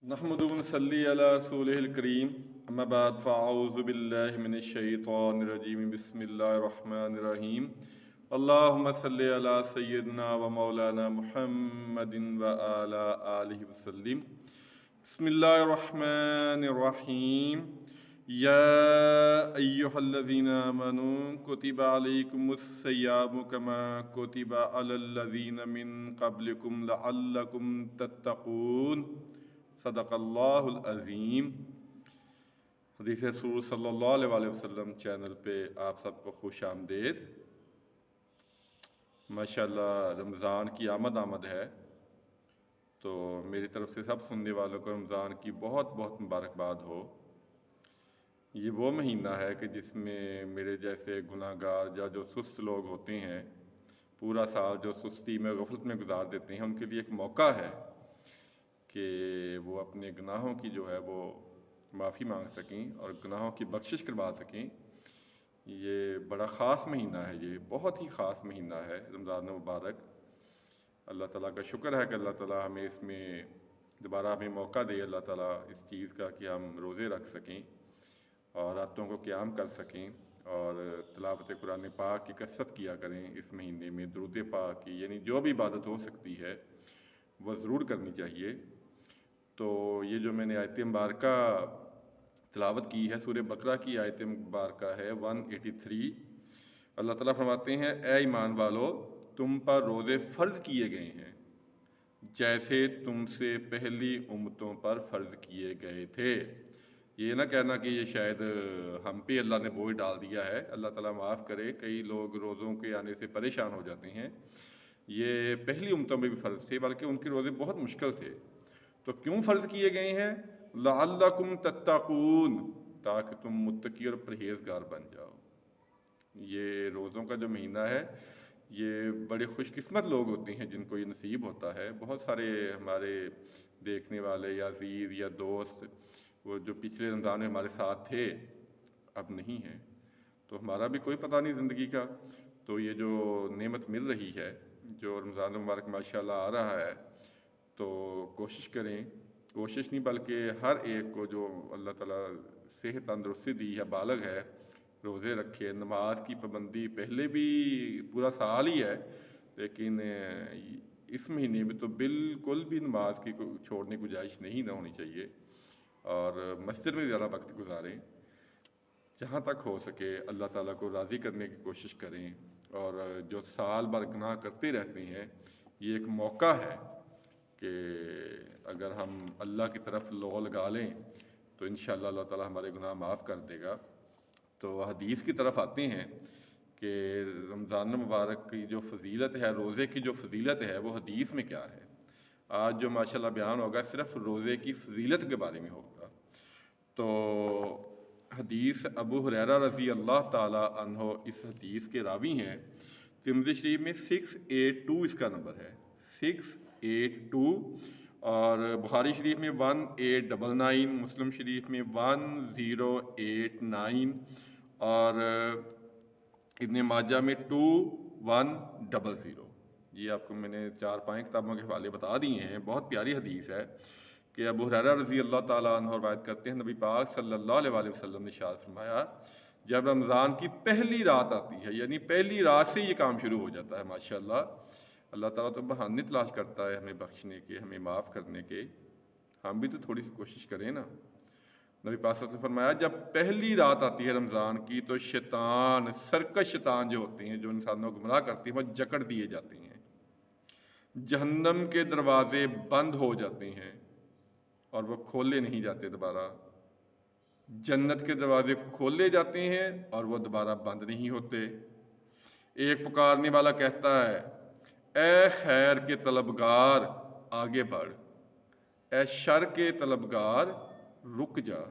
نحمد ونصلي على رسوله الكريم اما بعد فاعوذ بالله من الشيطان الرجيم بسم الله الرحمن الرحيم اللهم صل على سيدنا ومولانا محمد وعلى آله وسلم بسم الله الرحمن الرحيم يا أيها الذين آمنوا كتب عليكم الصيام كما كتب على الذين من قبلكم لعلكم تتقون صدق اللہ العظیم۔ حدیث رسول صلی اللہ علیہ وسلم چینل پہ آپ سب کو خوش آمدید۔ ماشاءاللہ رمضان کی آمد ہے، تو میری طرف سے سب سننے والوں کو رمضان کی بہت بہت مبارکباد ہو۔ یہ وہ مہینہ ہے کہ جس میں میرے جیسے گناہ گار یا جو سست لوگ ہوتے ہیں، پورا سال جو سستی میں غفلت میں گزار دیتے ہیں، ان کے لیے ایک موقع ہے کہ وہ اپنے گناہوں کی جو ہے وہ معافی مانگ سکیں اور گناہوں کی بخشش کروا سکیں۔ یہ بڑا خاص مہینہ ہے، یہ بہت ہی خاص مہینہ ہے رمضان مبارک۔ اللہ تعالیٰ کا شکر ہے کہ اللہ تعالیٰ ہمیں اس میں دوبارہ ہمیں موقع دے، اللہ تعالیٰ اس چیز کا کہ ہم روزے رکھ سکیں اور راتوں کو قیام کر سکیں اور تلاوت قرآن پاک کی کثرت کیا کریں۔ اس مہینے میں درود پاک کی یعنی جو بھی عبادت ہو سکتی ہے وہ ضرور کرنی چاہیے۔ تو یہ جو میں نے آیت مبارکہ تلاوت کی ہے، سورہ بقرہ کی آیت مبارکہ ہے 183۔ اللہ تعالیٰ فرماتے ہیں، اے ایمان والو، تم پر روزے فرض کیے گئے ہیں جیسے تم سے پہلی امتوں پر فرض کیے گئے تھے۔ یہ نہ کہنا کہ یہ شاید ہم پہ اللہ نے بوجھ ڈال دیا ہے، اللہ تعالیٰ معاف کرے۔ کئی لوگ روزوں کے آنے سے پریشان ہو جاتے ہیں۔ یہ پہلی امتوں میں بھی فرض تھے، بلکہ ان کے روزے بہت مشکل تھے۔ تو کیوں فرض کیے گئے ہیں؟ لعلکم تتقون، تاکہ تم متقی اور پرہیزگار بن جاؤ۔ یہ روزوں کا جو مہینہ ہے، یہ بڑے خوش قسمت لوگ ہوتے ہیں جن کو یہ نصیب ہوتا ہے۔ بہت سارے ہمارے دیکھنے والے یا عزیز یا دوست وہ جو پچھلے رمضان میں ہمارے ساتھ تھے اب نہیں ہیں، تو ہمارا بھی کوئی پتہ نہیں زندگی کا۔ تو یہ جو نعمت مل رہی ہے، جو رمضان مبارک ماشاءاللہ آ رہا ہے، تو کوشش کریں، کوشش نہیں بلکہ ہر ایک کو جو اللہ تعالیٰ صحت تندرستی دی ہے، بالغ ہے، روزے رکھے۔ نماز کی پابندی پہلے بھی پورا سال ہی ہے، لیکن اس مہینے میں تو بالکل بھی نماز کی چھوڑنے کی گنجائش نہیں نہ ہونی چاہیے، اور مسجد میں زیادہ وقت گزاریں۔ جہاں تک ہو سکے اللہ تعالیٰ کو راضی کرنے کی کوشش کریں، اور جو سال بھر گناہ کرتے رہتے ہیں، یہ ایک موقع ہے کہ اگر ہم اللہ کی طرف لو لگا لیں تو انشاءاللہ اللہ تعالیٰ ہمارے گناہ معاف کر دے گا۔ تو حدیث کی طرف آتے ہیں کہ رمضان مبارک کی جو فضیلت ہے، روزے کی جو فضیلت ہے، وہ حدیث میں کیا ہے۔ آج جو ماشاءاللہ بیان ہوگا صرف روزے کی فضیلت کے بارے میں ہوگا۔ تو حدیث ابو ہریرہ رضی اللہ تعالیٰ عنہ اس حدیث کے راوی ہیں۔ ترمذی شریف میں 682 اس کا نمبر ہے، 682، اور بخاری شریف میں 1899، مسلم شریف میں 1089، اور ابن ماجہ میں 2100۔ یہ آپ کو میں نے 4-5 کتابوں کے حوالے بتا دیے ہیں۔ بہت پیاری حدیث ہے کہ ابو ہریرہ رضی اللہ تعالیٰ عنہ روایت کرتے ہیں، نبی پاک صلی اللہ علیہ وسلم نے ارشاد فرمایا، جب رمضان کی پہلی رات آتی ہے، یعنی پہلی رات سے یہ کام شروع ہو جاتا ہے ماشاءاللہ۔ اللہ تعالیٰ تو بہانے تلاش کرتا ہے ہمیں بخشنے کے، ہمیں معاف کرنے کے۔ ہم بھی تو تھوڑی سی کوشش کریں نا۔ نبی پاک صلی اللہ علیہ وسلم نے فرمایا، جب پہلی رات آتی ہے رمضان کی تو شیطان، سرکش شیطان جو ہوتے ہیں، جو انسانوں کو گمراہ کرتے ہیں، وہ جکڑ دیے جاتے ہیں۔ جہنم کے دروازے بند ہو جاتے ہیں اور وہ کھولے نہیں جاتے دوبارہ۔ جنت کے دروازے کھولے جاتے ہیں اور وہ دوبارہ بند نہیں ہوتے۔ ایک پکارنے والا کہتا ہے، اے خیر کے طلبگار آگے بڑھ، اے شر کے طلبگار رک جا۔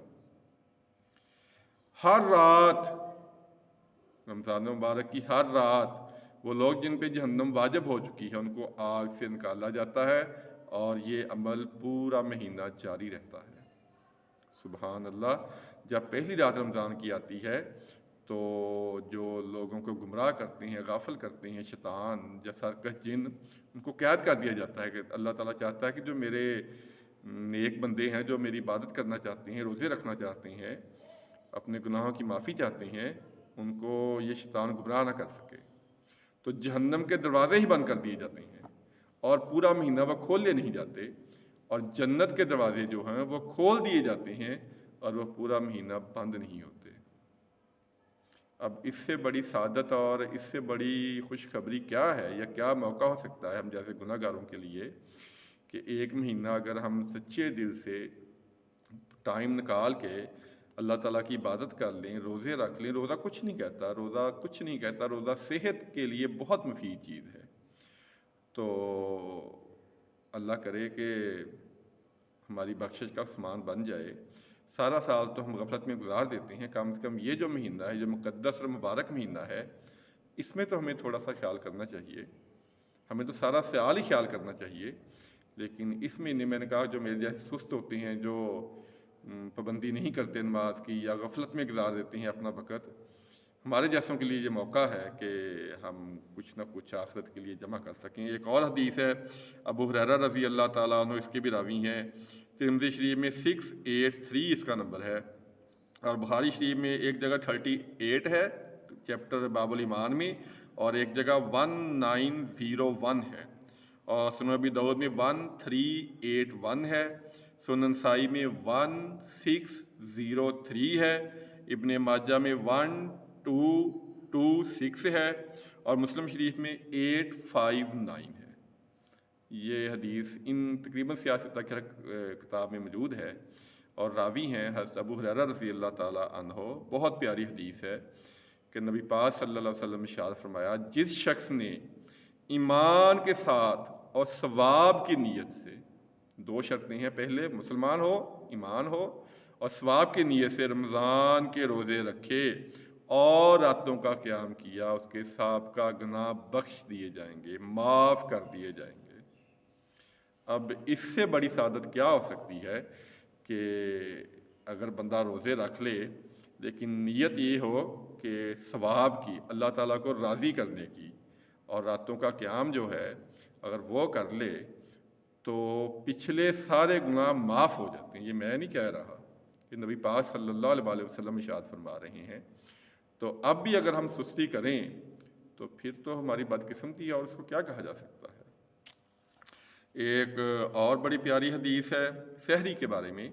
ہر رات، رمضان مبارک کی ہر رات، وہ لوگ جن پہ جہنم واجب ہو چکی ہے ان کو آگ سے نکالا جاتا ہے، اور یہ عمل پورا مہینہ جاری رہتا ہے۔ سبحان اللہ۔ جب پہلی رات رمضان کی آتی ہے تو جو لوگوں کو گمراہ کرتے ہیں، غافل کرتے ہیں، شیطان یا سرکش جن، ان کو قید کر دیا جاتا ہے کہ اللہ تعالیٰ چاہتا ہے کہ جو میرے نیک بندے ہیں جو میری عبادت کرنا چاہتے ہیں، روزے رکھنا چاہتے ہیں، اپنے گناہوں کی معافی چاہتے ہیں، ان کو یہ شیطان گمراہ نہ کر سکے۔ تو جہنم کے دروازے ہی بند کر دیے جاتے ہیں اور پورا مہینہ وہ کھولے نہیں جاتے، اور جنت کے دروازے جو ہیں وہ کھول دیے جاتے ہیں اور وہ پورا مہینہ بند نہیں ہوتے۔ اب اس سے بڑی سعادت اور اس سے بڑی خوشخبری کیا ہے یا کیا موقع ہو سکتا ہے ہم جیسے گناہ گاروں کے لیے، کہ ایک مہینہ اگر ہم سچے دل سے ٹائم نکال کے اللہ تعالیٰ کی عبادت کر لیں، روزے رکھ لیں۔ روزہ کچھ نہیں کہتا، روزہ کچھ نہیں کہتا، روزہ صحت کے لیے بہت مفید چیز ہے۔ تو اللہ کرے کہ ہماری بخشش کا سامان بن جائے۔ سارا سال تو ہم غفلت میں گزار دیتے ہیں، کم سے کم یہ جو مہینہ ہے، جو مقدس اور مبارک مہینہ ہے، اس میں تو ہمیں تھوڑا سا خیال کرنا چاہیے۔ ہمیں تو سارا سال ہی خیال کرنا چاہیے، لیکن اس مہینے میں نے کہا جو میرے جیسے سست ہوتے ہیں، جو پابندی نہیں کرتے نماز کی یا غفلت میں گزار دیتے ہیں اپنا وقت، ہمارے جیسوں کے لیے یہ موقع ہے کہ ہم کچھ نہ کچھ آخرت کے لیے جمع کر سکیں۔ ایک اور حدیث ہے، ابو ہریرہ رضی اللہ تعالیٰ عنہ اس کے بھی راوی ہیں، ترمذی شریف میں 683 اس کا نمبر ہے، اور بخاری شریف میں ایک جگہ 38 ہے چیپٹر باب الایمان میں، اور ایک جگہ 1901 ہے، اور سنن ابی داؤد میں 1381 ہے، سنن نسائی میں 1603 ہے، ابن ماجہ میں 1226 ہے، اور مسلم شریف میں 859 ہے۔ یہ حدیث ان تقریباً سیاست کی کتاب میں موجود ہے، اور راوی ہیں حضرت ابو ہریرہ رضی اللہ تعالیٰ عنہ۔ بہت پیاری حدیث ہے کہ نبی پاک صلی اللہ علیہ وسلم نے ارشاد فرمایا، جس شخص نے ایمان کے ساتھ اور ثواب کی نیت سے، دو شرطیں ہیں، پہلے مسلمان ہو، ایمان ہو، اور ثواب کی نیت سے رمضان کے روزے رکھے اور راتوں کا قیام کیا، اس کے سابقہ گناہ بخش دیے جائیں گے، معاف کر دیے جائیں گے۔ اب اس سے بڑی سعادت کیا ہو سکتی ہے کہ اگر بندہ روزے رکھ لے، لیکن نیت یہ ہو کہ ثواب کی، اللہ تعالیٰ کو راضی کرنے کی، اور راتوں کا قیام جو ہے اگر وہ کر لے تو پچھلے سارے گناہ معاف ہو جاتے ہیں۔ یہ میں نہیں کہہ رہا، کہ نبی پاک صلی اللہ علیہ وسلم ارشاد فرما رہے ہیں۔ تو اب بھی اگر ہم سستی کریں تو پھر تو ہماری بدقسمتی ہے، اور اس کو کیا کہا جا سکتا ہے۔ ایک اور بڑی پیاری حدیث ہے سحری کے بارے میں،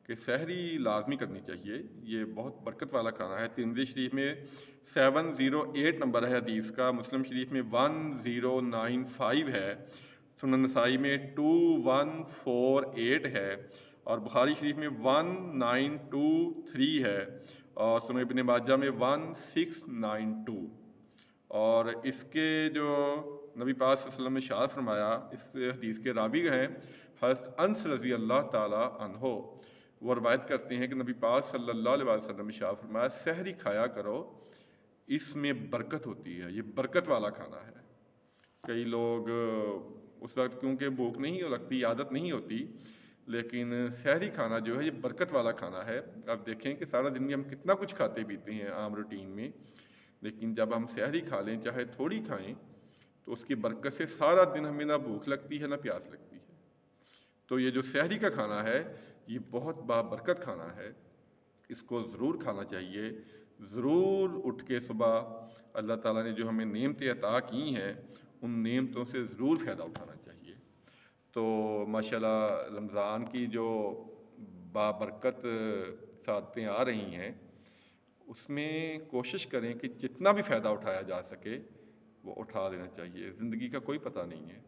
کہ سحری لازمی کرنی چاہیے، یہ بہت برکت والا کھانا ہے۔ ترمذی شریف میں 708 نمبر ہے حدیث کا، مسلم شریف میں 1095 ہے، سنن نسائی میں 2148 ہے، اور بخاری شریف میں 1923 ہے، اور سنن ابن ماجہ میں 1692۔ اور اس کے جو نبی پاک صلی اللہ علیہ وسلم نے ارشاد فرمایا، اس حدیث کے راوی ہیں حضرت انس رضی اللہ تعالیٰ عنہ، وہ روایت کرتے ہیں کہ نبی پاک صلی اللہ علیہ وسلم نے ارشاد فرمایا، سحری کھایا کرو، اس میں برکت ہوتی ہے، یہ برکت والا کھانا ہے۔ کئی لوگ اس وقت کیونکہ بھوک نہیں لگتی، عادت نہیں ہوتی، لیکن سحری کھانا جو ہے یہ برکت والا کھانا ہے۔ اب دیکھیں کہ سارا دن میں ہم کتنا کچھ کھاتے پیتے ہیں عام روٹین میں، لیکن جب ہم سحری کھا لیں، چاہے تھوڑی کھائیں، تو اس کی برکت سے سارا دن ہمیں نہ بھوک لگتی ہے نہ پیاس لگتی ہے۔ تو یہ جو سحری کا کھانا ہے یہ بہت بابرکت کھانا ہے، اس کو ضرور کھانا چاہیے۔ ضرور اٹھ کے صبح اللہ تعالیٰ نے جو ہمیں نعمتیں عطا کی ہیں، ان نعمتوں سے ضرور فائدہ اٹھانا چاہیے۔ تو ماشاءاللہ رمضان کی جو بابرکت سعادتیں آ رہی ہیں، اس میں کوشش کریں کہ جتنا بھی فائدہ اٹھایا جا سکے وہ اٹھا لینا چاہیے۔ زندگی کا کوئی پتہ نہیں ہے،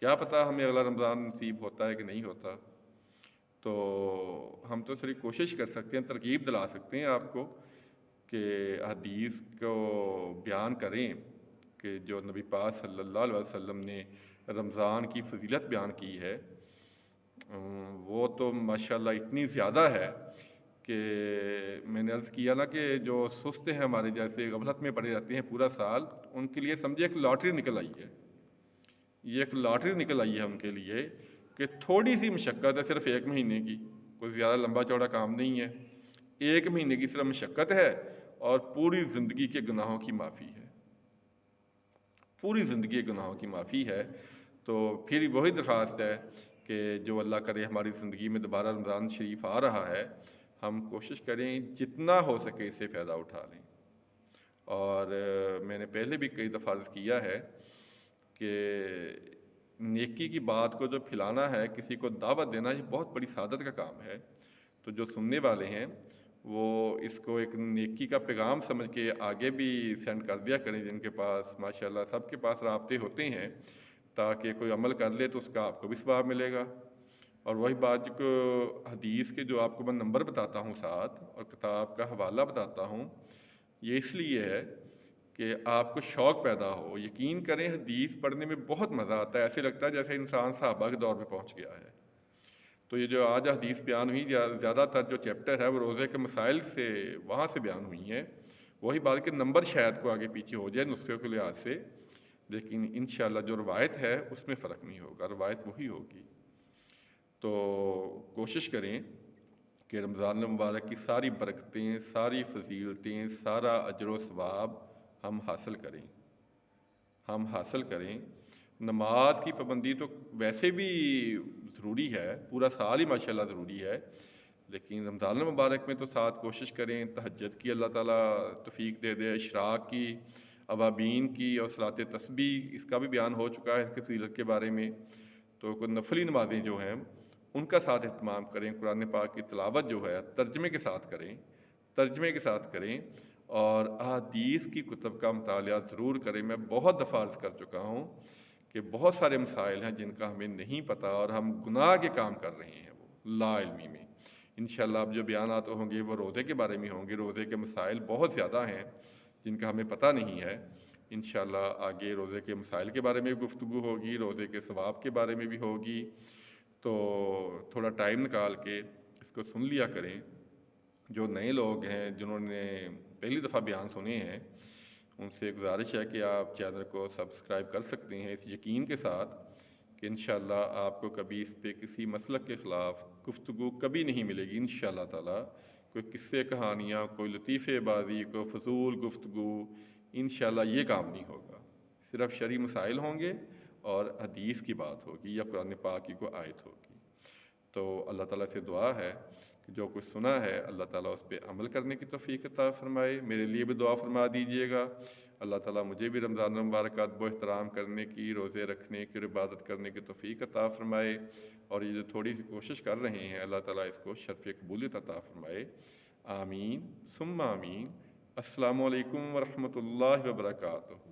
کیا پتہ ہمیں اگلا رمضان نصیب ہوتا ہے کہ نہیں ہوتا۔ تو ہم تو تھوڑی کوشش کر سکتے ہیں، ترغیب دلا سکتے ہیں آپ کو کہ حدیث کو بیان کریں کہ جو نبی پاک صلی اللہ علیہ وسلم نے رمضان کی فضیلت بیان کی ہے، وہ تو ماشاءاللہ اتنی زیادہ ہے کہ میں نے عرض کیا نا کہ جو سست ہیں ہمارے جیسے، غفلت میں پڑے رہتے ہیں پورا سال، ان کے لیے سمجھے ایک لاٹری نکل آئی ہے۔ یہ ایک لاٹری نکل آئی ہے ان کے لیے کہ تھوڑی سی مشقت ہے، صرف ایک مہینے کی، کوئی زیادہ لمبا چوڑا کام نہیں ہے، ایک مہینے کی صرف مشقت ہے، اور پوری زندگی کے گناہوں کی معافی ہے، پوری زندگی کے گناہوں کی معافی ہے۔ تو پھر وہی درخواست ہے کہ جو اللہ کرے ہماری زندگی میں دوبارہ رمضان شریف آ رہا ہے، ہم کوشش کریں جتنا ہو سکے اس سے فائدہ اٹھا لیں۔ اور میں نے پہلے بھی کئی دفعہ عرض کیا ہے کہ نیکی کی بات کو جو پھیلانا ہے، کسی کو دعوت دینا، یہ بہت بڑی سعادت کا کام ہے۔ تو جو سننے والے ہیں وہ اس کو ایک نیکی کا پیغام سمجھ کے آگے بھی سینڈ کر دیا کریں، جن کے پاس ماشاءاللہ سب کے پاس رابطے ہوتے ہیں، تاکہ کوئی عمل کر لے تو اس کا آپ کو بھی ثواب ملے گا۔ اور وہی بات جو حدیث کے جو آپ کو میں نمبر بتاتا ہوں ساتھ، اور کتاب کا حوالہ بتاتا ہوں، یہ اس لیے ہے کہ آپ کو شوق پیدا ہو۔ یقین کریں حدیث پڑھنے میں بہت مزہ آتا ہے، ایسے لگتا ہے جیسے انسان صحابہ کے دور میں پہنچ گیا ہے۔ تو یہ جو آج حدیث بیان ہوئی، زیادہ تر جو چیپٹر ہے وہ روزے کے مسائل سے وہاں سے بیان ہوئی ہیں۔ وہی بات کہ نمبر شاید کو آگے پیچھے ہو جائے نسخے کے لحاظ سے، لیکن انشاءاللہ جو روایت ہے اس میں فرق نہیں ہوگا، روایت وہی ہوگی۔ تو کوشش کریں کہ رمضان المبارک کی ساری برکتیں، ساری فضیلتیں، سارا اجر و ثواب ہم حاصل کریں۔ نماز کی پابندی تو ویسے بھی ضروری ہے، پورا سال ہی ماشاءاللہ ضروری ہے، لیکن رمضان المبارک میں تو ساتھ کوشش کریں تہجد کی اللہ تعالیٰ توفیق دے دے، اشراق کی، اوابین کی اور صلاۃ تسبیح، اس کا بھی بیان ہو چکا ہے اس کی فضیلت کے بارے میں۔ تو کوئی نفلی نمازیں جو ہیں ان کا ساتھ اہتمام کریں، قرآن پاک کی تلاوت جو ہے ترجمے کے ساتھ کریں اور احادیث کی کتب کا مطالعہ ضرور کریں۔ میں بہت دفعہ عرض کر چکا ہوں کہ بہت سارے مسائل ہیں جن کا ہمیں نہیں پتہ اور ہم گناہ کے کام کر رہے ہیں، وہ لا علمی میں۔ انشاءاللہ اب جو بیانات ہوں گے وہ روزے کے بارے میں ہوں گے، روزے کے مسائل بہت زیادہ ہیں جن کا ہمیں پتہ نہیں ہے۔ انشاءاللہ آگے روزے کے مسائل کے بارے میں بھی گفتگو ہوگی، روزے کے ثواب کے بارے میں بھی ہوگی۔ تو تھوڑا ٹائم نکال کے اس کو سن لیا کریں۔ جو نئے لوگ ہیں جنہوں نے پہلی دفعہ بیان سنے ہیں، ان سے گزارش ہے کہ آپ چینل کو سبسکرائب کر سکتے ہیں، اس یقین کے ساتھ کہ انشاءاللہ آپ کو کبھی اس پہ کسی مسلک کے خلاف گفتگو کبھی نہیں ملے گی انشاءاللہ تعالیٰ۔ کوئی قصے کہانیاں، کوئی لطیفے بازی، کوئی فضول گفتگو، انشاءاللہ یہ کام نہیں ہوگا۔ صرف شرعی مسائل ہوں گے اور حدیث کی بات ہوگی یا قرآن پاک کی کوئی آیت ہوگی۔ تو اللہ تعالیٰ سے دعا ہے کہ جو کچھ سنا ہے اللہ تعالیٰ اس پہ عمل کرنے کی توفیق عطا فرمائے۔ میرے لیے بھی دعا فرما دیجیے گا، اللہ تعالیٰ مجھے بھی رمضان المبارک کا ادب و احترام کرنے کی، روزے رکھنے کی، عبادت کرنے کی توفیق عطا فرمائے، اور یہ جو تھوڑی سی کوشش کر رہے ہیں اللہ تعالیٰ اس کو شرف قبولیت عطا فرمائے۔ آمین ثم آمین۔ السلام علیکم ورحمۃ اللہ وبرکاتہ۔